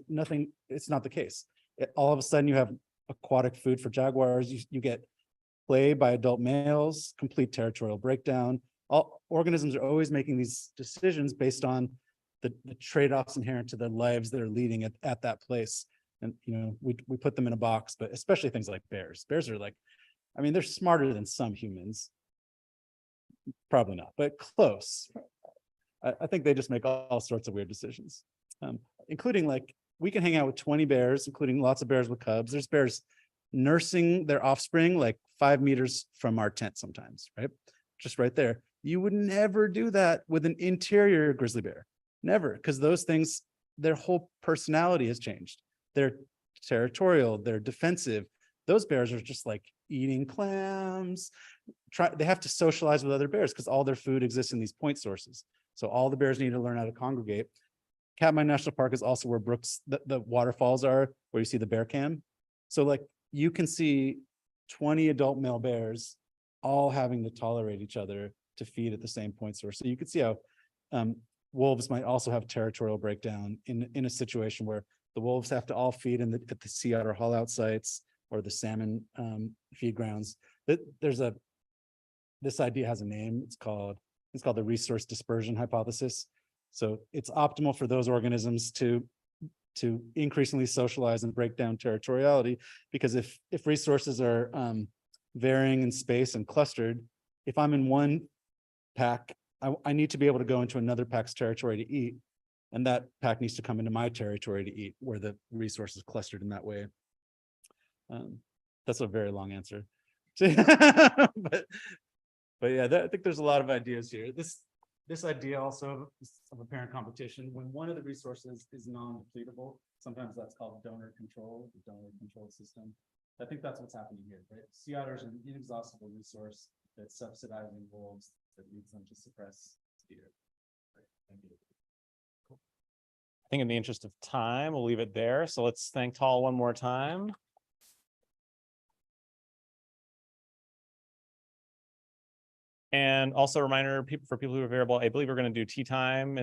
it's not the case. All of a sudden you have aquatic food for jaguars. You get play by adult males, complete territorial breakdown. All organisms are always making these decisions based on the trade-offs inherent to the lives that are leading at that place. And we put them in a box, but especially things like bears. Bears are like, I mean, they're smarter than some humans. Probably not, but close. I think they just make all sorts of weird decisions, including like we can hang out with 20 bears, including lots of bears with cubs. There's bears nursing their offspring like 5 meters from our tent sometimes, right? Just right there. You would never do that with an interior grizzly bear. Never, because those things, their whole personality has changed. They're territorial, they're defensive. Those bears are just like eating clams. They have to socialize with other bears because all their food exists in these point sources. So all the bears need to learn how to congregate. Katmai National Park is also where the waterfalls are, where you see the bear cam. So like you can see 20 adult male bears all having to tolerate each other to feed at the same point source. So you can see how wolves might also have territorial breakdown in a situation where the wolves have to all feed at the sea otter haul out sites or the salmon feed grounds. This idea has a name. It's called the resource dispersion hypothesis. So it's optimal for those organisms to to increasingly socialize and break down territoriality. Because if resources are varying in space and clustered, if I'm in one pack, I need to be able to go into another pack's territory to eat. And that pack needs to come into my territory to eat, where the resource is clustered in that way. That's a very long answer. But yeah, I think there's a lot of ideas here. This idea also of apparent competition, when one of the resources is non-depletable, sometimes that's called donor control, the donor control system. I think that's what's happening here, right? Sea otters are an inexhaustible resource that's subsidizing wolves that leads them to suppress deer. Right. Thank you. I think in the interest of time, we'll leave it there. So let's thank Taal one more time. And also a reminder for people who are available, I believe we're going to do tea time